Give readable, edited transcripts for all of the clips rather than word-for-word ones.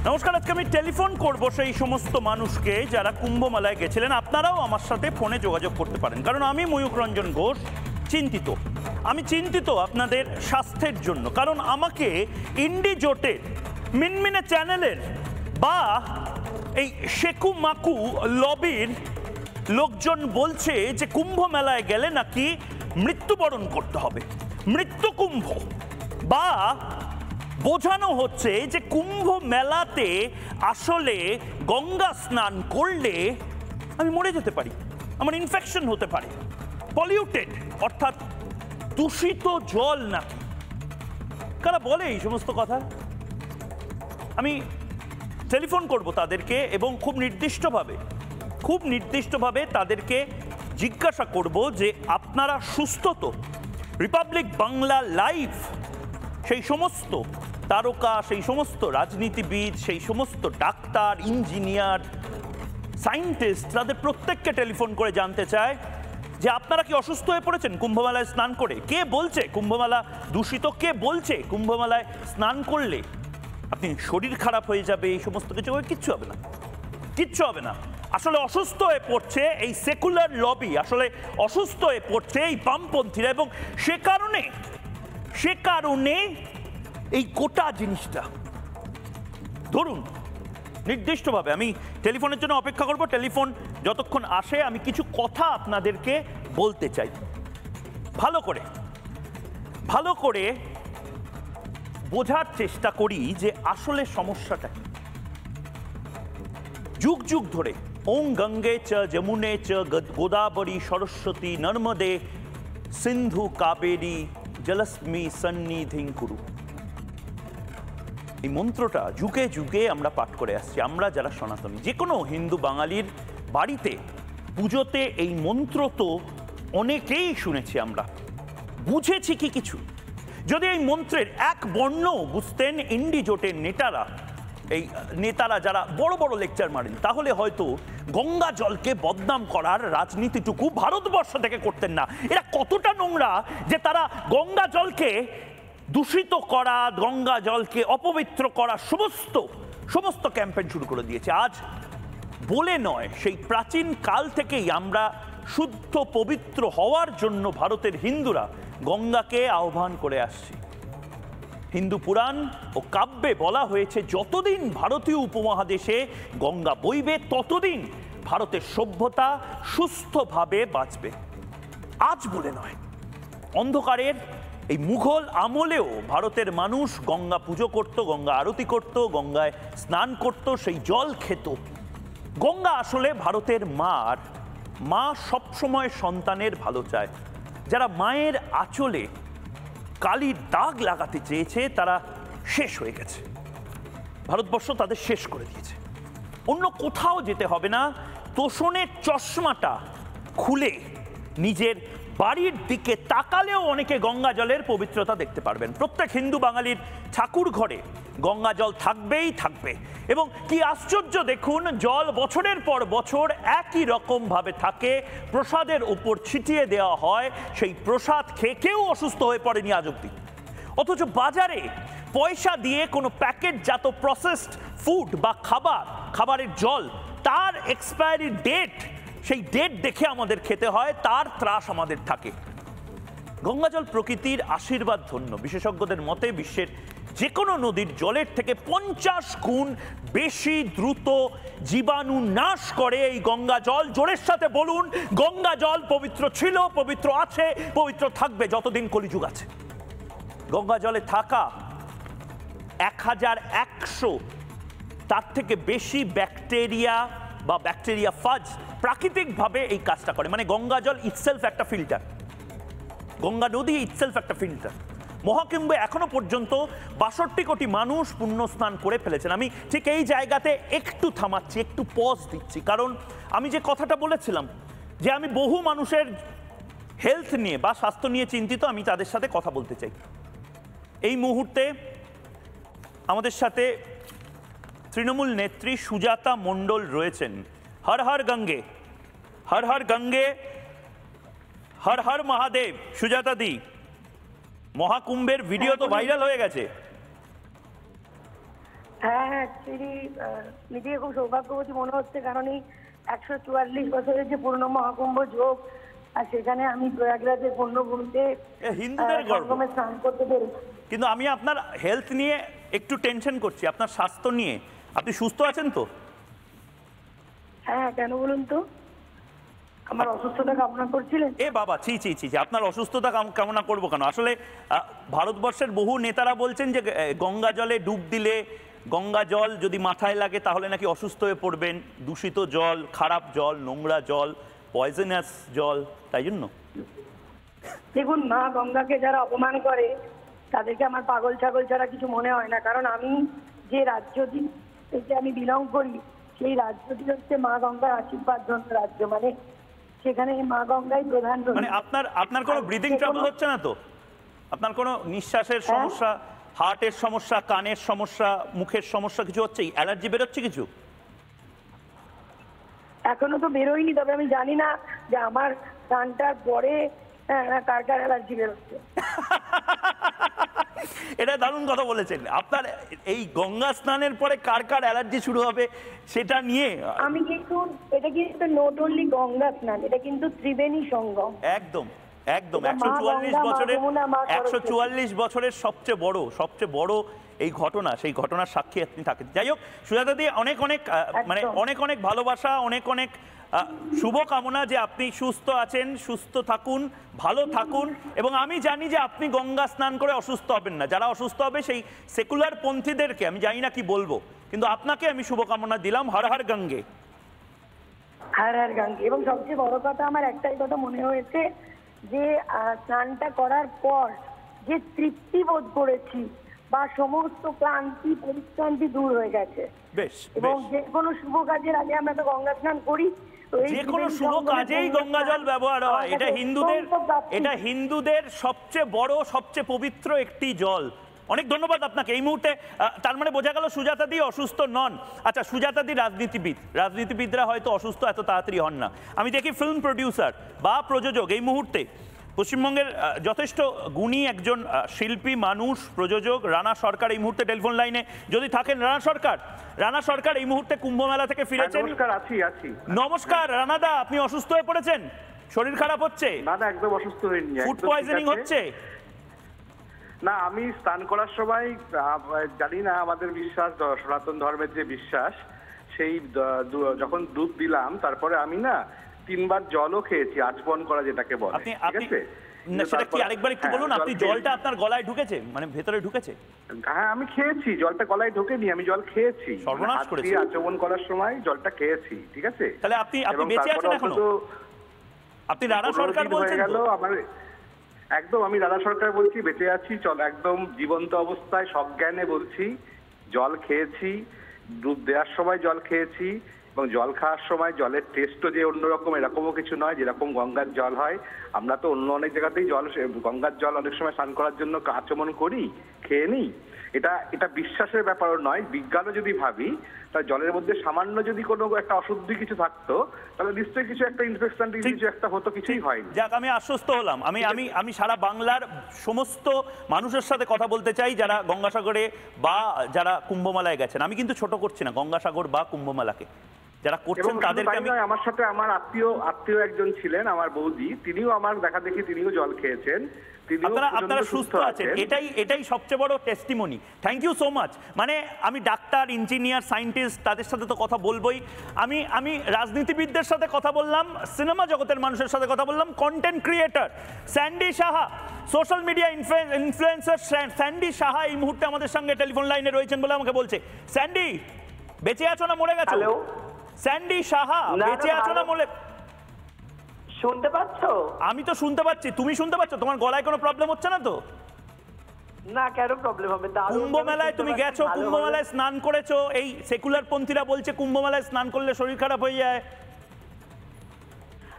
নমস্কার। আজকে আমি টেলিফোন করব সেই সমস্ত মানুষকে যারা কুম্ভ মেলায় গেছিলেন। আপনারাও আমার সাথে ফোনে যোগাযোগ করতে পারেন, কারণ আমি ময়ূক রঞ্জন ঘোষ চিন্তিত। আমি চিন্তিত আপনাদের স্বাস্থ্যের জন্য, কারণ আমাকে ইন্ডি জোটের মিনমিনে চ্যানেলের বা এই শেকু মাকু লবির লোকজন বলছে যে কুম্ভ মেলায় গেলে নাকি মৃত্যুবরণ করতে হবে, মৃত্যু কুম্ভ, বা বোঝানো হচ্ছে যে কুম্ভ মেলাতে আসলে গঙ্গা স্নান করলে আমি মরে যেতে পারি, আমার ইনফেকশন হতে পারে, পলিউটেড অর্থাৎ দূষিত জল নাকি। কারা বলে এই সমস্ত কথা? আমি টেলিফোন করব তাদেরকে এবং খুব নির্দিষ্টভাবে তাদেরকে জিজ্ঞাসা করব যে আপনারা সুস্থ তো? রিপাবলিক বাংলা লাইভ সেই সমস্ত তারকা, সেই সমস্ত রাজনীতিবিদ, সেই সমস্ত ডাক্তার, ইঞ্জিনিয়ার, সায়েন্টিস্ট, তাদের প্রত্যেককে টেলিফোন করে জানতে চায় যে আপনারা কি অসুস্থ হয়ে পড়েছেন কুম্ভমেলায় স্নান করে? কে বলছে কুম্ভমেলা দূষিত? কে বলছে কুম্ভমেলায় স্নান করলে আপনি শরীর খারাপ হয়ে যাবে? এই সমস্ত কিছু কিচ্ছু হবে না, কিচ্ছু হবে না। আসলে অসুস্থ হয়ে পড়ছে এই সেকুলার লবি, আসলে অসুস্থ হয়ে পড়ছে এই বামপন্থীরা, এবং সে কারণে এই গোটা জিনিসটা ধরুন নির্দিষ্টভাবে আমি টেলিফোনের জন্য অপেক্ষা করব। টেলিফোন যতক্ষণ আসে আমি কিছু কথা আপনাদেরকে বলতে চাই, ভালো করে বোঝার চেষ্টা করি যে আসলে সমস্যাটা কি। যুগ যুগ ধরে ওং গঙ্গে চ যমুনে চ গোদাবরী সরস্বতী নর্মদে সিন্ধু কাবেরী জলস্মি সন্নিধিং কুরু, এই মন্ত্রটা যুগে যুগে আমরা পাঠ করে আসছি। আমরা যারা সনাতনী, যে কোনো হিন্দু বাঙালির বাড়িতে পুজোতে এই মন্ত্র তো অনেকেই শুনেছি, আমরা বুঝেছি কি কিছু? যদি এই মন্ত্রের এক বর্ণ বুঝতেন ইন্ডি জোটের নেতারা যারা বড় বড় লেকচার মারেন, তাহলে হয়তো গঙ্গা জলকে বদনাম করার রাজনীতিটুকু ভারতবর্ষ থেকে করতেন না। এরা কতটা নোংরা যে তারা গঙ্গা জলকে দূষিত করা, গঙ্গা জলকে অপবিত্র করা সমস্ত ক্যাম্পেইন শুরু করে দিয়েছে। আজ বলে নয়, সেই প্রাচীন কাল থেকেই আমরা শুদ্ধ পবিত্র হওয়ার জন্য ভারতের হিন্দুরা গঙ্গাকে আহ্বান করে আসছি। হিন্দু পুরাণ ও কাব্যে বলা হয়েছে যতদিন ভারতীয় উপমহাদেশে গঙ্গা বইবে ততদিন ভারতের সভ্যতা সুস্থভাবে বাঁচবে। আজ বলে নয়, অন্ধকারের এই মুঘল আমলেও ভারতের মানুষ গঙ্গা পুজো করত, গঙ্গা আরতি করত, গঙ্গায় স্নান করত, সেই জল খেত। গঙ্গা আসলে ভারতের মা সবসময় সন্তানের ভালো চায়। যারা মায়ের আঁচলে কালির দাগ লাগাতে চেয়েছে তারা শেষ হয়ে গেছে, ভারতবর্ষ তাদের শেষ করে দিয়েছে। অন্য কোথাও যেতে হবে না, তোষণের চশমাটা খুলে নিজের বাড়ির দিকে তাকালেও অনেকে গঙ্গা জলের পবিত্রতা দেখতে পারবেন। প্রত্যেক হিন্দু বাঙালির ঠাকুর ঘরে গঙ্গা জল থাকবেই থাকবে। এবং কি আশ্চর্য দেখুন, জল বছরের পর বছর একই রকম ভাবে থাকে, প্রসাদের উপর ছিটিয়ে দেওয়া হয়, সেই প্রসাদ খেয়ে কেউ অসুস্থ হয়ে পড়েনি আজ অব্দি। অথচ বাজারে পয়সা দিয়ে কোনো প্যাকেটজাত প্রসেসড ফুড বা খাবারের জল, তার এক্সপায়ারি ডেট, সেই ডেট দেখে আমাদের খেতে হয়, তার ত্রাস আমাদের থাকে। গঙ্গাজল প্রকৃতির আশীর্বাদ ধন্য। বিশেষজ্ঞদের মতে বিশ্বের যে কোনো নদীর জলের থেকে 50 গুণ বেশি দ্রুত জীবাণু নাশ করে এই গঙ্গা জল। জোরের সাথে বলুন, গঙ্গা জল পবিত্র ছিল, পবিত্র আছে, পবিত্র থাকবে যতদিন কলিযুগ আছে। গঙ্গা জলে থাকা 1100 তার থেকে বেশি ব্যাকটেরিয়া বা ব্যাকটেরিয়া ফাজ প্রাকৃতিকভাবে এই কাজটা করে। মানে গঙ্গা জল ইটসেলফ একটা ফিল্টার, গঙ্গা নদী ইটসেলফ একটা ফিল্টার। মহাকুম্ভে এখনো পর্যন্ত 62 কোটি মানুষ পুণ্য স্নান করে ফেলেছেন। আমি ঠিক এই জায়গাতে একটু থামাচ্ছি, একটু পজ দিচ্ছি, কারণ আমি যে কথাটা বলেছিলাম যে আমি বহু মানুষের হেলথ নিয়ে বা স্বাস্থ্য নিয়ে চিন্তিত, আমি তাদের সাথে কথা বলতে চাই। এই মুহূর্তে আমাদের সাথে তৃণমূল নেত্রী সুজাতা মণ্ডল রয়েছেন। হর হর গঙ্গে, হর হর গঙ্গে, হর হর মহাদেব। সুজাতা দি, মহাকুম্ভের ভিডিও তো ভাইরাল হয়ে গেছে। হ্যাঁ, অ্যাকচুয়ালি নিজেকে খুব সৌভাগ্যবতী মনে হচ্ছে, কারণ এই 144 বছরের যে পূর্ণ মহাকুম্ভ যোগ, আর সেখানে আমি প্রয়াগরাজের পুণ্যভূমিতে হিন্দুদের গর্ব। সঙ্গমে স্নান করতে পেরেছি। কিন্তু আমি আপনার হেলথ নিয়ে একটু টেনশন করছি, আপনার স্বাস্থ্য নিয়ে। আপনি সুস্থ আছেন তো? হ্যাঁ, কেন বলুন তো? আমার অসুস্থতা কামনা করছিলেন? এ বাবা, ছি ছি ছি, আপনার অসুস্থতা কামনা করবো কেন? আসলে ভারতবর্ষের বহু নেতারা বলছেন যে গঙ্গা জলে ডুব দিলে, গঙ্গা জল যদি মাথায় লাগে তাহলে নাকি অসুস্থ হয়ে পড়বেন। দূষিত জল, খারাপ জল, নোংরা জল, পয়জনাস জল, তাই জন্য। দেখুন, মা গঙ্গাকে যারা অপমান করে তাদেরকে আমার পাগল ছাগল ছাড়া কিছু মনে হয় না, কারণ আমি যে রাজ্যটি থেকে আমি বিলং করি সেই রাজ্যটি হচ্ছে মা গঙ্গার আশীর্বাদ ধন্য রাজ্য। মানে সেখানে মা গঙ্গাই প্রধান। মানে আপনার কোনো ব্রিদিং ট্রাবল হচ্ছে না তো? আপনার কোনো নিঃশ্বাসের সমস্যা, হার্টের সমস্যা, কানের সমস্যা, মুখের সমস্যা কিছু হচ্ছে? অ্যালার্জি বেরোচ্ছে কিছু? এখনো তো বেরোয়নি, তবে আমি জানি না যে আমার গানটার পরে কার কার অ্যালার্জি বেরোচ্ছে। এটা দারুণ কথা বলেছেন। আপনার এই গঙ্গা স্নানের পরে কার কার অ্যালার্জি শুরু হবে সেটা নিয়ে আমি কিন্তু, এটা কিন্তু নট অনলি গঙ্গা স্নান, এটা কিন্তু ত্রিবেণী সঙ্গম। একদম একদম 144 বছরের সবচেয়ে বড় এই ঘটনা, সেই ঘটনার সাক্ষী আপনি থাকেন। যাই হোক সুজাতা দি, অনেক অনেক ভালোবাসা, অনেক শুভকামনা যে আপনি সুস্থ আছেন, সুস্থ থাকুন, ভালো থাকুন। এবং আমি জানি যে আপনি গঙ্গা স্নান করে অসুস্থ হবেন না। যারা অসুস্থ হবে সেই সেকুলার পন্থীদেরকে আমি জানি না কি বলবো, কিন্তু আপনাকে আমি শুভকামনা দিলাম। হর হর গঙ্গে, হর হর গঙ্গে। এবং সবচেয়ে বড় কথা, আমার একটাই কথা মনে হয়েছে যে স্নানটা করার পর যে তৃপ্তি বোধ করেছি বা সমস্ত ক্লান্তি পরিশ্রান্তি দূর হয়ে গেছে। বেশ, এবং যে কোনো শুভ কাজের আগে আমরা তো গঙ্গা স্নান করি, যে কোনো শুভ কাজেই গঙ্গা জল ব্যবহার হয়। এটা হিন্দুদের সবচেয়ে বড়, সবচেয়ে পবিত্র একটি জল। অনেক ধন্যবাদ আপনাকে। এই মুহূর্তে তার মানে বোঝা গেল সুজাতা দি অসুস্থ নন। আচ্ছা, সুজাতা দি রাজনীতিবিদরা হয়তো অসুস্থ এত তাড়াতাড়ি হন না। আমি দেখি ফিল্ম প্রডিউসার বা প্রযোজক এই মুহূর্তে পশ্চিমবঙ্গের যথেষ্ট গুণী একজন শিল্পী, মানুষ, প্রযোজক রানা সরকার এই মুহূর্তে টেলিফোন লাইনে যদি থাকেন। রানা সরকার এই মুহূর্তে কুম্ভ মেলা থেকে ফিরেছেন। নমস্কার রানাদা, আপনি অসুস্থ হয়ে পড়েছেন? শরীর খারাপ হচ্ছে? না একদম অসুস্থ হয়নি। ফুড পয়জনিং হচ্ছে? না, আমি স্নান করার সময় জানি না, আমাদের বিশ্বাস, সনাতন ধর্মের যে বিশ্বাস, সেই যখন দুধ দিলাম তারপরে আমি না 3 বার জলও খেয়েছি, আচমন করা যেটাকে বলে। ঠিক আছে, সেটা কি আরেকবার একটু বলুন? আপনি জলটা আপনার গলায় ঢুকেছে, মানে ভেতরে ঢুকেছে? হ্যাঁ, আমি খেয়েছি, জলটা গলায় ঢোকেনি, আমি জল খেয়েছি। সর্বনাশ করেছি। আচমন করার সময় জলটা খেয়েছি। ঠিক আছে, তাহলে আপনি বেঁচে আছেন এখনো? আপনি রানা সরকার বলছেন তো? আমার একদম, আমি রানা সরকার বলছি, বেঁচে আছি, চল একদম জীবন্ত অবস্থায়, সজ্ঞানে বলছি। জল খেয়েছি, দুধ দেওয়ার সময় জল খেয়েছি, এবং জল খাওয়ার সময় জলের টেস্টও যে অন্যরকম এরকমও কিছু নয়, যেরকম গঙ্গার জল হয়। আমরা তো অন্য অনেক জায়গাতেই গঙ্গার জল অনেক সময় স্নান করার জন্য আচমন করি, খেয়ে নিই। এটা বিশ্বাসের ব্যাপারও নয়, বিজ্ঞানও যদি ভাবি, তাহলে জলের মধ্যে সামান্য যদি কোনো একটা অশুদ্ধি কিছু থাকতো তাহলে নিশ্চয়ই কিছু একটা ইনফেকশন কিছু একটা হতো, কিছুই হয়নি। যাক, আমি আশ্বস্ত হলাম। আমি সারা বাংলার সমস্ত মানুষের সাথে কথা বলতে চাই যারা গঙ্গাসাগরে বা যারা কুম্ভমেলায় গেছেন। আমি কিন্তু ছোট করছি না গঙ্গাসাগর বা কুম্ভমেলাকে, যারা করছেন তাদেরকে আমি। আমার সাথে আমার আত্মীয় একজন ছিলেন, আমার বৌদি, তিনিও আমার দেখা দেখি তিনিও জল খেয়েছেন। আপনারা সুস্থ আছেন, এটাই সবচেয়ে বড় testimony. Thank you so much. মানে আমি ডাক্তার, ইঞ্জিনিয়ার, সায়েন্টিস্ট তাদের সাথে তো কথা বলবোই। আমি রাজনীতিবিদদের সাথে কথা বললাম, সিনেমা জগতের মানুষের সাথে কথা বললাম, content creator Sandy Saha, social media influencer Sandy Saha এই মুহূর্তে আমাদের সঙ্গে টেলিফোন লাইনে রয়েছেন বলে আমাকে বলছে। স্যান্ডি, বেঁচে আছো না মরে গেছো? স্যান্ডি সাহা, বেঁচে আছো না মরে? শুনতে পাচ্ছ? আমি তো শুনতে পাচ্ছি, তুমি শুনতে পাচ্ছ? তোমার গলায় কোনো প্রবলেম হচ্ছে না তো? না, কেন প্রবলেম হবে? কুম্ভ মেলায় তুমি গেছো, কুম্ভ মেলায় স্নান করেছো। এই সেকুলার পন্থীরা বলছে কুম্ভ মেলায় স্নান করলে শরীর খারাপ হয়ে যায়।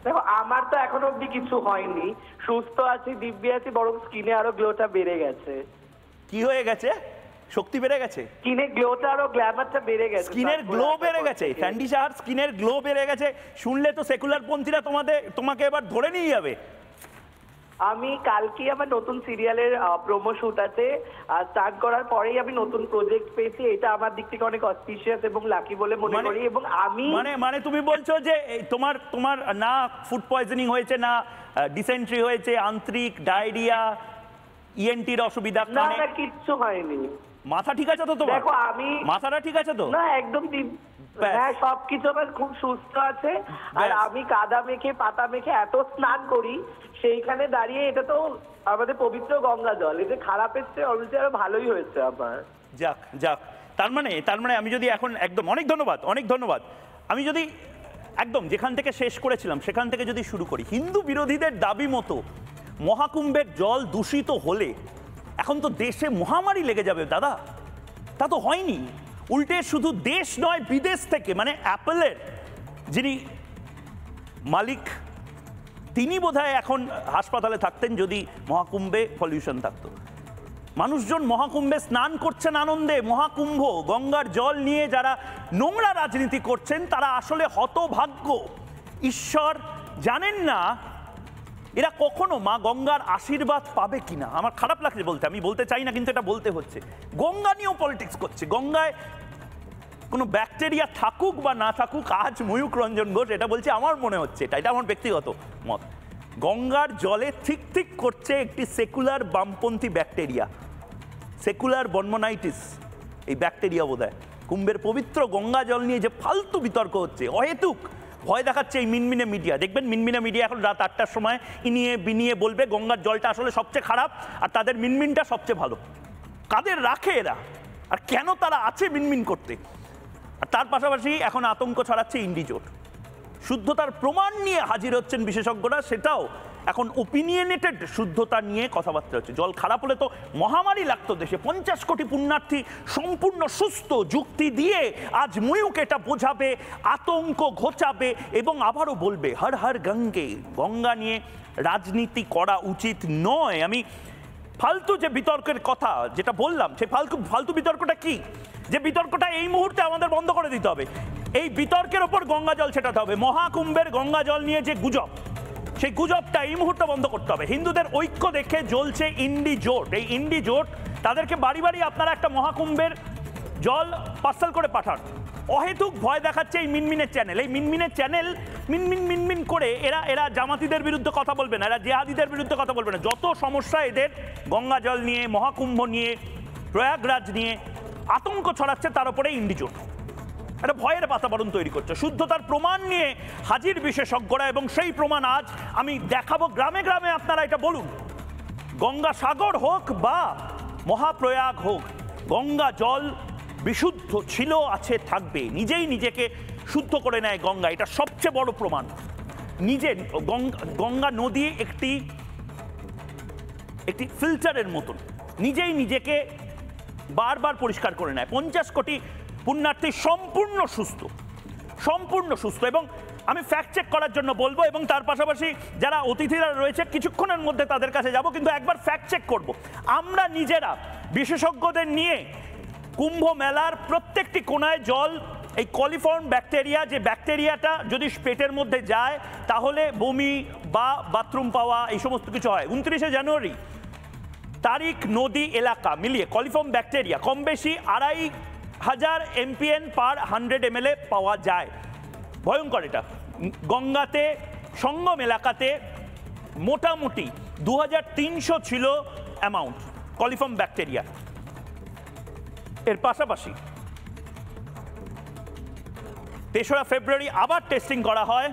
দেখো, আমার তো এখনো অব্দি কিছু হয়নি, সুস্থ আছি, দিব্যি আছি, বরং স্কিনে আরো গ্লোটা বেড়ে গেছে। কি হয়ে গেছে? শক্তি বেড়ে গেছে? স্কিনের গ্লোটা আরো গ্ল্যামারটা বেড়ে গেছে। স্কিনের গ্লো বেড়ে গেছে? স্যান্ডি সাহার স্কিনের গ্লো বেড়ে গেছে শুনলে তো সেকুলার পন্থীরা তোমাকে এবার ধরে নিয়ে যাবে। আমি কালকে আমার নতুন সিরিয়ালের প্রোমো শুট আছে, স্টার্ট করার পরেই আমি নতুন প্রজেক্ট পেয়েছি। এটা আমার দিক থেকে অনেক অসপিশিয়াস এবং লাকি বলে মনে করি। এবং আমি মানে তুমি বলছো যে তোমার না ফুড পয়জনিং হয়েছে, না ডিসেন্ট্রি হয়েছে, আন্ত্রিক, ডায়রিয়া, ইএনটির অসুবিধা, না না কিচ্ছু হয়নি। মাথা ঠিক আছে তো তোমার? দেখো আমি মাথাটা ঠিক আছে তো? না একদম হ্যাঁ সবকিছু আমার খুব সুস্থ আছে। আর আমি কাদা মেখে পাতা মেখে এত স্নান করি, সেইখানে দাঁড়িয়ে এটা তো আমাদের পবিত্র গঙ্গা জল, এটা খারাপের চেয়ে অলরেডি আরো ভালোই হয়েছে আমার। যাক যাক, তার মানে আমি যদি এখন একদম অনেক ধন্যবাদ আমি যদি একদম যেখান থেকে শেষ করেছিলাম সেখান থেকে যদি শুরু করি, হিন্দু বিরোধীদের দাবি মতো মহাকুম্ভের জল দূষিত হলে এখন তো দেশে মহামারী লেগে যাবে দাদা। তা তো হয়নি, উল্টে শুধু দেশ নয় বিদেশ থেকে, মানে অ্যাপেলের যিনি মালিক তিনি বোধহয় এখন হাসপাতালে থাকতেন যদি মহাকুম্ভে পলিউশন থাকতো। মানুষজন মহাকুম্ভে স্নান করছেন আনন্দে। মহাকুম্ভ গঙ্গার জল নিয়ে যারা নোংরা রাজনীতি করছেন তারা আসলে হতভাগ্য। ঈশ্বর জানেন না এরা কখনো মা গঙ্গার আশীর্বাদ পাবে কিনা। আমার খারাপ লাগছে বলতে, আমি বলতে চাই না কিন্তু এটা বলতে হচ্ছে। গঙ্গা নিয়েও পলিটিক্স করছে। গঙ্গায় কোনো ব্যাকটেরিয়া থাকুক বা না থাকুক, আজ ময়ূক রঞ্জন ঘোষ এটা বলছে, আমার মনে হচ্ছে এটা আমার ব্যক্তিগত মত, গঙ্গার জলে ঠিক ঠিক করছে একটি সেকুলার বামপন্থী ব্যাকটেরিয়া, সেকুলার বনমোনাইটিস। এই ব্যাকটেরিয়া বোধহয় কুম্ভের পবিত্র গঙ্গা জল নিয়ে যে ফালতু বিতর্ক হচ্ছে, অহেতুক ভয় দেখাচ্ছে এই মিনমিনে মিডিয়া। দেখবেন মিনমিনে মিডিয়া এখন রাত 8টার সময় ইনিয়ে বিনিয়ে বলবে গঙ্গার জলটা আসলে সবচেয়ে খারাপ আর তাদের মিনমিনটা সবচেয়ে ভালো। কাদের রাখে এরা, আর কেন তারা আছে মিনমিন করতে? আর তার পাশাপাশি এখন আতঙ্ক ছড়াচ্ছে ইন্ডিজোট। শুদ্ধতার প্রমাণ নিয়ে হাজির হচ্ছেন বিশেষজ্ঞরা, সেটাও এখন ওপিনিয়নেটেড শুদ্ধতা নিয়ে কথাবার্তা হচ্ছে। জল খারাপ হলে তো মহামারী লাগতো দেশে। 50 কোটি পুণ্যার্থী সম্পূর্ণ সুস্থ, যুক্তি দিয়ে আজ ময়ূক এটা বোঝাবে, আতঙ্ক ঘোচাবে এবং আবারও বলবে হর হর গঙ্গে। গঙ্গা নিয়ে রাজনীতি করা উচিত নয়। আমি ফালতু যে বিতর্কের কথা যেটা বললাম, সেই ফালতু বিতর্কটা কি, যে বিতর্কটা এই মুহূর্তে আমাদের বন্ধ করে দিতে হবে। এই বিতর্কের ওপর গঙ্গা জল ছেটাতে হবে। মহাকুম্ভের গঙ্গা জল নিয়ে যে গুজব, সেই গুজবটা এই মুহূর্তে বন্ধ করতে হবে। হিন্দুদের ঐক্য দেখে জ্বলছে ইন্ডি জোট। এই ইন্ডি জোট তাদেরকে বাড়ি বাড়ি আপনারা একটা মহাকুম্ভের জল পার্সেল করে পাঠান। অহেতুক ভয় দেখাচ্ছে এই মিনমিনের চ্যানেল। এই মিনমিনের চ্যানেল মিনমিন করে এরা জামাতিদের বিরুদ্ধে কথা বলবে না, এরা জেহাদিদের বিরুদ্ধে কথা বলবে না। যত সমস্যা এদের গঙ্গা জল নিয়ে, মহাকুম্ভ নিয়ে, প্রয়াগরাজ নিয়ে আতঙ্ক ছড়াচ্ছে, তার উপরে ইন্ডি জোট একটা ভয়ের বাতাবরণ তৈরি করছে। শুদ্ধতার প্রমাণ নিয়ে হাজির বিশেষজ্ঞরা, এবং সেই প্রমাণ আজ আমি দেখাবো গ্রামে গ্রামে। আপনারা এটা বলুন, গঙ্গা সাগর হোক বা মহাপ্রয়াগ হোক, গঙ্গা জল বিশুদ্ধ ছিল, আছে, থাকবে। নিজেই নিজেকে শুদ্ধ করে নেয় গঙ্গা, এটা সবচেয়ে বড় প্রমাণ। নিজে গঙ্গা নদী একটি ফিল্টারের মতন, নিজেই নিজেকে বারবার পরিষ্কার করে নেয়। 50 কোটি পুণ্যার্থী সম্পূর্ণ সুস্থ। এবং আমি ফ্যাক্ট চেক করার জন্য বলবো, এবং তার পাশাপাশি যারা অতিথিরা রয়েছে কিছুক্ষণের মধ্যে তাদের কাছে যাব, কিন্তু একবার ফ্যাক্ট চেক করব। আমরা নিজেরা বিশেষজ্ঞদের নিয়ে কুম্ভ মেলার প্রত্যেকটি কোনায় জল, এই কলিফর্ম ব্যাকটেরিয়া, যে ব্যাকটেরিয়াটা যদি পেটের মধ্যে যায় তাহলে বমি বা বাথরুম পাওয়া এই সমস্ত কিছু হয়। 29শে জানুয়ারি তারিখ নদী এলাকা মিলিয়ে কলিফর্ম ব্যাকটেরিয়া কম বেশি 2500 MPN পার 100 ml পাওয়া যায়। ভয়ঙ্কর এটা। গঙ্গাতে, সঙ্গম এলাকাতে মোটামুটি 2300 ছিল অ্যামাউন্ট কলিফর্ম ব্যাকটেরিয়া। এর পাশাপাশি 3রা ফেব্রুয়ারি আবার টেস্টিং করা হয়।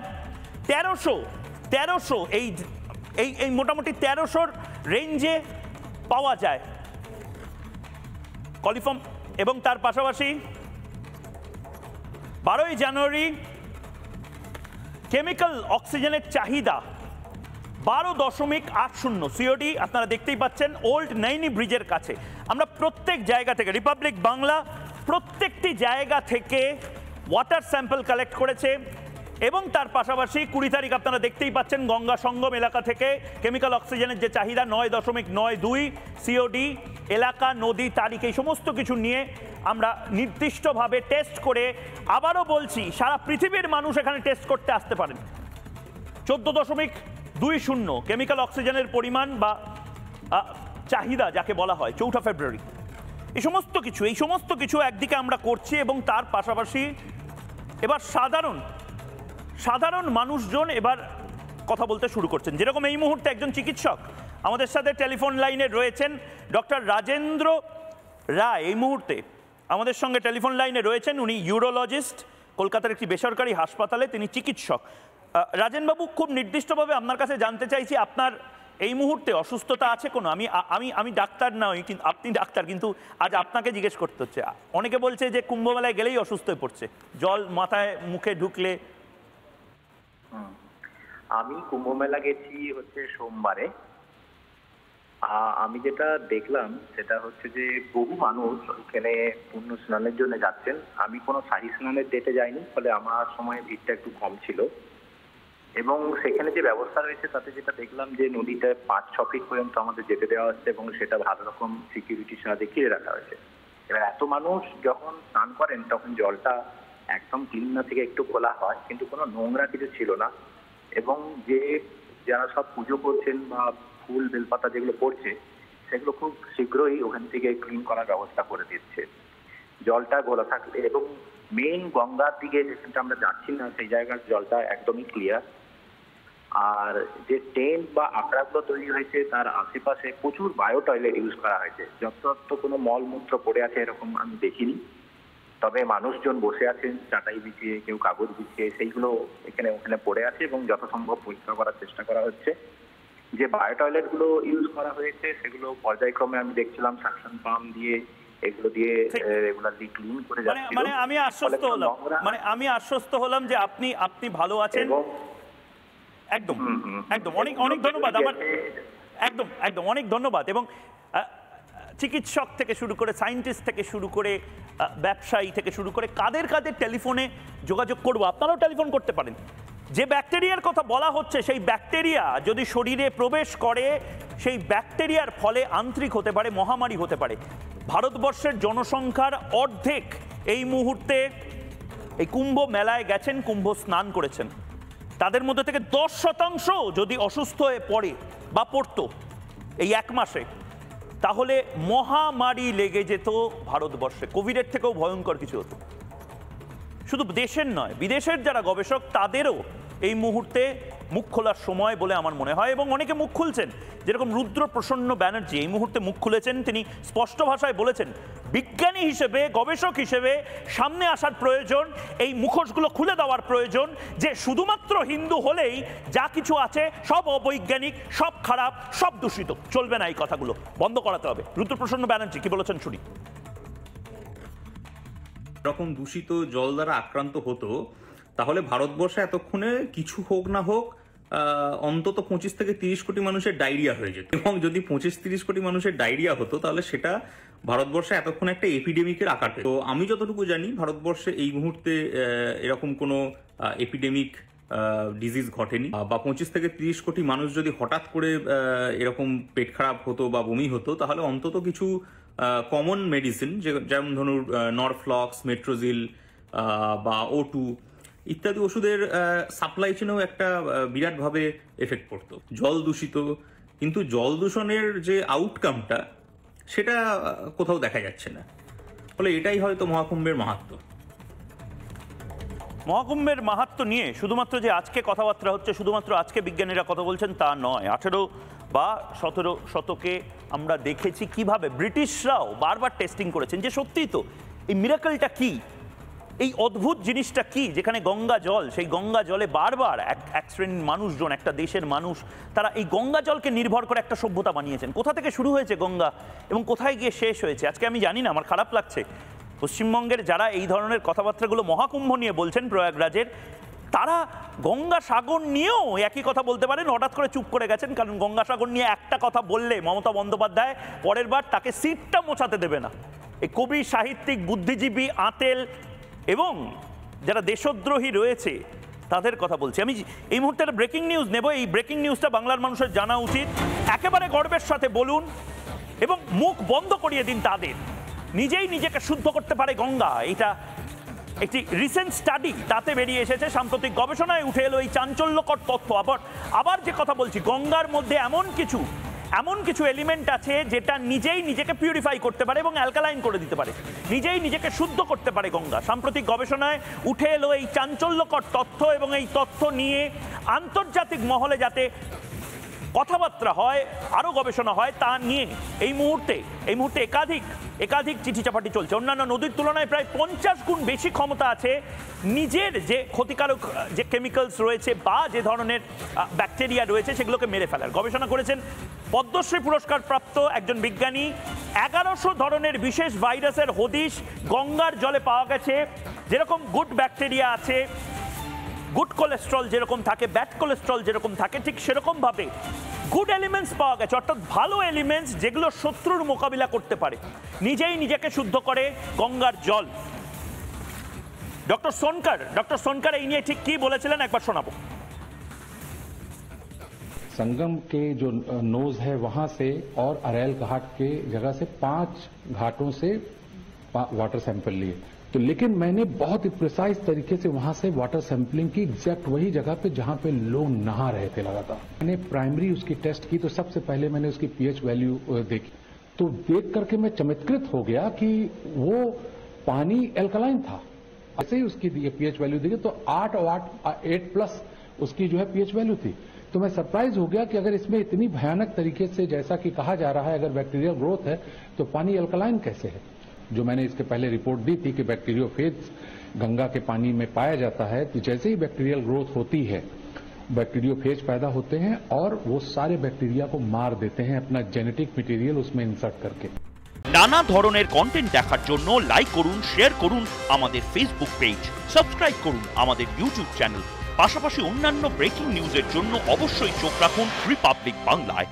1300 এই মোটামুটি 1300 রেঞ্জে পাওয়া যায় কলিফর্ম। এবং তার পাশাপাশি 12ই জানুয়ারি কেমিক্যাল অক্সিজেনের চাহিদা 12.80 COD আপনারা দেখতেই পাচ্ছেন ওল্ড নৈনি ব্রিজের কাছে। আমরা প্রত্যেক জায়গা থেকে, রিপাবলিক বাংলা প্রত্যেকটি জায়গা থেকে ওয়াটার স্যাম্পল কালেক্ট করেছে। এবং তার পাশাপাশি 20 তারিখ আপনারা দেখতেই পাচ্ছেন গঙ্গা সঙ্গম এলাকা থেকে কেমিক্যাল অক্সিজেনের যে চাহিদা 9.92 COD, এলাকা, নদী, তারিখ, এই সমস্ত কিছু নিয়ে আমরা নির্দিষ্টভাবে টেস্ট করে, আবারও বলছি সারা পৃথিবীর মানুষ এখানে টেস্ট করতে আসতে পারেন। 2-0 কেমিক্যাল অক্সিজেনের পরিমাণ বা চাহিদা যাকে বলা হয় 4 ফেব্রুয়ারি। এই সমস্ত কিছু একদিকে আমরা করছি এবং তার পাশাপাশি এবার সাধারণ মানুষজন এবার কথা বলতে শুরু করছেন। যেরকম এই মুহূর্তে একজন চিকিৎসক আমাদের সাথে টেলিফোন লাইনে রয়েছেন, ডক্টর রাজেন্দ্র রায় এই মুহূর্তে আমাদের সঙ্গে টেলিফোন লাইনে রয়েছেন। উনি ইউরোলজিস্ট, কলকাতার একটি বেসরকারি হাসপাতালে তিনি চিকিৎসক। রাজেনবাবু, খুব নির্দিষ্টভাবে আপনার কাছে জানতে চাইছি, আপনার এই মুহূর্তে অসুস্থতা আছে কোনো? আমি ডাক্তার নই, কিন্তু আপনি ডাক্তার, কিন্তু আজ আপনাকে জিজ্ঞেস করতে হচ্ছে। অনেকে বলছে যে কুম্ভ মেলায় গেলেই অসুস্থ হয়ে পড়ছে, জল মাথায় মুখে ঢুকলে। আমি কুম্ভ মেলা গেছি হচ্ছে সোমবারে। আমি যেটা দেখলাম সেটা হচ্ছে যে বহু মানুষ ওখানে পুণ্য স্নানের জন্য যাচ্ছেন। আমি কোনো শাহী স্নানের ডেটে যাইনি, ফলে আমার সময় ভিড়টা একটু কম ছিল। এবং সেখানে যে ব্যবস্থা রয়েছে তাতে যেটা দেখলাম যে নদীতে 5-6 ফিট পর্যন্ত আমাদের যেতে দেওয়া হচ্ছে এবং সেটা ভালো রকম সিকিউরিটির সাহায্যে ঘিরে রাখা হয়েছে। এবার এত মানুষ যখন স্নান করেন তখন জলটা একদম ক্লিন না থেকে একটু খোলা হয়, কিন্তু কোনো নোংরা কিছু ছিল না। এবং যারা সব পুজো করছেন বা ফুল বেলপাতা যেগুলো পড়ছে সেগুলো খুব শীঘ্রই ওখান থেকে ক্লিন করার ব্যবস্থা করে দিচ্ছে। জলটা ঘোলা থাকলে এবং মেইন গঙ্গার দিকে যেখানটা আমরা যাচ্ছি না সেই জায়গার জলটা একদমই ক্লিয়ার। আর যে টেন্ট বা আখড়াগুলো তৈরি হয়েছে তার আশেপাশে প্রচুর বায়ো টয়লেট ইউজ করা হয়েছে। যত্রতত্র কোনো মলমূত্র পড়ে আছে এরকম আমি দেখিনি, তবে মানুষজন বসে আছেন চাটাই বিছিয়ে, কেউ কাগজ বিছিয়ে, সেইগুলো ওখানে পড়ে আছে এবং যথাসম্ভব পরিষ্কার করার চেষ্টা করা হচ্ছে। যে বায়ো টয়লেটগুলো ইউজ করা হয়েছে সেগুলো পর্যায়ক্রমে আমি দেখছিলাম সাকশন পাম্প দিয়ে এগুলো দিয়ে রেগুলারলি ক্লিন করে যাচ্ছে। আমি আশ্বস্ত হলাম যে আপনি ভালো আছেন। একদম অনেক ধন্যবাদ। অনেক ধন্যবাদ। এবং চিকিৎসক থেকে শুরু করে, সায়েন্টিস্ট থেকে শুরু করে, ব্যবসায়ী থেকে শুরু করে কাদের টেলিফোনে যোগাযোগ করব, আপনারাও টেলিফোন করতে পারেন। যে ব্যাকটেরিয়ার কথা বলা হচ্ছে সেই ব্যাকটেরিয়া যদি শরীরে প্রবেশ করে সেই ব্যাকটেরিয়ার ফলে আন্ত্রিক হতে পারে, মহামারী হতে পারে। ভারতবর্ষের জনসংখ্যার অর্ধেক এই মুহূর্তে এই কুম্ভ মেলায় গেছেন, কুম্ভ স্নান করেছেন। তাদের মধ্যে থেকে 10% যদি অসুস্থ হয়ে পড়ে বা পড়তো এই 1 মাসে, তাহলে মহামারী লেগে যেত ভারতবর্ষে। কোভিডের থেকেও ভয়ঙ্কর কিছু হতো। শুধু দেশের নয়, বিদেশের যারা গবেষক তাদেরও এই মুহূর্তে মুখ খোলার সময় বলে আমার মনে হয়। এবং অনেকে মুখ খুলছেন, যেরকম রুদ্র প্রসন্ন ব্যানার্জি এই মুহূর্তে মুখ খুলেছেন। তিনি স্পষ্ট ভাষায় বলেছেন, বিজ্ঞানী হিসেবে, গবেষক হিসেবে সামনে আসার প্রয়োজন, এই মুখোশগুলো খুলে দেওয়ার প্রয়োজন যে শুধুমাত্র হিন্দু হলেই যা কিছু আছে সব অবৈজ্ঞানিক, সব খারাপ, সব দূষিত। চলবে না, এই কথাগুলো বন্ধ করাতে হবে। রুদ্রপ্রসন্ন ব্যানার্জি কি বলেছেন শুনি। এরকম দূষিত জল দ্বারা আক্রান্ত হতো তাহলে ভারতবর্ষে এতক্ষণে কিছু হোক না হোক অন্তত 25 থেকে 30 কোটি মানুষের ডায়রিয়া হয়ে যেত। এবং যদি 25-30 কোটি মানুষের ডায়রিয়া হতো তাহলে সেটা ভারতবর্ষে এতক্ষণ একটা এপিডেমিকের আকার পেত। তো আমি যতটুকু জানি ভারতবর্ষে এই মুহূর্তে এরকম কোনো এপিডেমিক ডিজিজ ঘটেনি। বা 25 থেকে 30 কোটি মানুষ যদি হঠাৎ করে এরকম পেট খারাপ হতো বা বমি হতো তাহলে অন্তত কিছু কমন মেডিসিন যেমন ধরুন নরফ্লক্স, মেট্রোজিল বা O2 ইত্যাদি ওষুধের সাপ্লাই চেনেও একটা বিরাটভাবে এফেক্ট পড়তো। জল দূষিত, কিন্তু জল দূষণের যে আউটকামটা সেটা কোথাও দেখা যাচ্ছে না। ফলে এটাই হয়তো মহাকুম্ভের মাহাত্ম্য। মহাকুম্ভের মাহাত্ম্য নিয়ে শুধুমাত্র যে আজকে কথাবার্তা হচ্ছে, শুধুমাত্র আজকে বিজ্ঞানীরা কথা বলছেন তা নয়। 18 বা 17 শতকে আমরা দেখেছি কিভাবে ব্রিটিশরাও বারবার টেস্টিং করেছেন যে সত্যিই তো এই মিরাকলটা কি, এই অদ্ভুত জিনিসটা কি, যেখানে গঙ্গা জল, সেই গঙ্গা জলে বারবার এক শ্রেণীর মানুষজন, একটা দেশের মানুষ, তারা এই গঙ্গা জলকে নির্ভর করে একটা সভ্যতা বানিয়েছেন। কোথা থেকে শুরু হয়েছে গঙ্গা এবং কোথায় গিয়ে শেষ হয়েছে আজকে আমি জানি না। আমার খারাপ লাগছে পশ্চিমবঙ্গের যারা এই ধরনের কথাবার্তাগুলো মহাকুম্ভ নিয়ে বলছেন প্রয়াগরাজের, তারা গঙ্গাসাগর নিয়েও একই কথা বলতে পারেন, হঠাৎ করে চুপ করে গেছেন। কারণ গঙ্গাসাগর নিয়ে একটা কথা বললে মমতা বন্দ্যোপাধ্যায় পরের বার তাকে সিটটা মোছাতে দেবে না। এই কবি, সাহিত্যিক, বুদ্ধিজীবী, আঁতেল এবং যারা দেশদ্রোহী রয়েছে তাদের কথা বলছি। আমি এই মুহূর্তে একটা ব্রেকিং নিউজ নেব। এই ব্রেকিং নিউজটা বাংলার মানুষের জানা উচিত। একেবারে গর্বের সাথে বলুন এবং মুখ বন্ধ করিয়ে দিন তাদের। নিজেই নিজেকে শুদ্ধ করতে পারে গঙ্গা, একটি রিসেন্ট স্টাডি তাতে বেরিয়ে এসেছে, সাম্প্রতিক গবেষণায় উঠে এলো এই চাঞ্চল্যকর তথ্য। আবার যে কথা বলছি, গঙ্গার মধ্যে এমন কিছু এলিমেন্ট আছে যেটা নিজেই নিজেকে পিউরিফাই করতে পারে এবং অ্যালকালাইন করে দিতে পারে, নিজেই নিজেকে শুদ্ধ করতে পারে গঙ্গা। সাম্প্রতিক গবেষণায় উঠে এলো এই চাঞ্চল্যকর তথ্য, এবং এই তথ্য নিয়ে আন্তর্জাতিক মহলে যাতে কথাবার্তা হয়, আরও গবেষণা হয়, তা নিয়ে এই মুহূর্তে একাধিক চিঠিচাপাটি চলছে। অন্যান্য নদীর তুলনায় প্রায় 50 গুণ বেশি ক্ষমতা আছে নিজের যে ক্ষতিকারক যে কেমিক্যালস রয়েছে বা যে ধরনের ব্যাকটেরিয়া রয়েছে সেগুলোকে মেরে ফেলার। গবেষণা করেছেন পদ্মশ্রী পুরস্কার প্রাপ্ত একজন বিজ্ঞানী। 1100 ধরনের বিশেষ ভাইরাসের হদিশ গঙ্গার জলে পাওয়া গেছে। যেরকম গুড ব্যাকটেরিয়া আছে, গুড কোলেস্ট্রল যেরকম থাকে, ব্যাড কোলেস্ট্রল যেরকম থাকে, ঠিক সেরকম ভাবে গুড এলিমেন্টস পাওয়া গেছে, অর্থাৎ ভালো এলিমেন্টস যেগুলো শত্রুর মোকাবিলা করতে পারে, নিজেই নিজেকে শুদ্ধ করে গঙ্গার জল। ডক্টর সোনকার এই নিয়ে ঠিক কি বলেছিলেন একবার শোনাবো। संगम के जो नोज है वहां से और अरैल घाट के जगह से 5 घाटों से वाटर सैंपल लिए, तो लेकिन मैंने बहुत ही प्रिसाइज तरीके से वहां से वाटर सैंपलिंग की एग्जैक्ट वही जगह पे जहां पे लोग नहा रहे थे लगातार। मैंने प्राइमरी उसकी टेस्ट की, तो सबसे पहले मैंने उसकी पीएच वैल्यू देखी, तो देख करके मैं चमत्कृत हो गया कि वो पानी एल्कलाइन था। ऐसे ही उसकी पीएच वैल्यू देखी तो 8+ उसकी जो है पीएच वैल्यू थी। तो मैं सरप्राइज हो गया कि अगर इसमें इतनी भयानक तरीके से, जैसा कि कहा जा रहा है, अगर बैक्टीरियल ग्रोथ है तो पानी अल्कलाइन कैसे है। जो मैंने इसके पहले रिपोर्ट दी थी कि बैक्टीरियोफेज गंगा के पानी में पाया जाता है, तो जैसे ही बैक्टीरियल ग्रोथ होती है बैक्टीरियोफेज पैदा होते हैं और वो सारे बैक्टीरिया को मार देते हैं अपना जेनेटिक मटेरियल उसमें इंसर्ट करके। নানা ধরনের কন্টেন্ট দেখার জন্য লাইক করুন, শেয়ার করুন আমাদের ফেসবুক পেজ, সাবস্ক্রাইব করুন আমাদের ইউটিউব চ্যানেল। পাশাপাশি অন্যান্য ব্রেকিং নিউজের জন্য অবশ্যই চোখ রাখুন রিপাবলিক বাংলায়।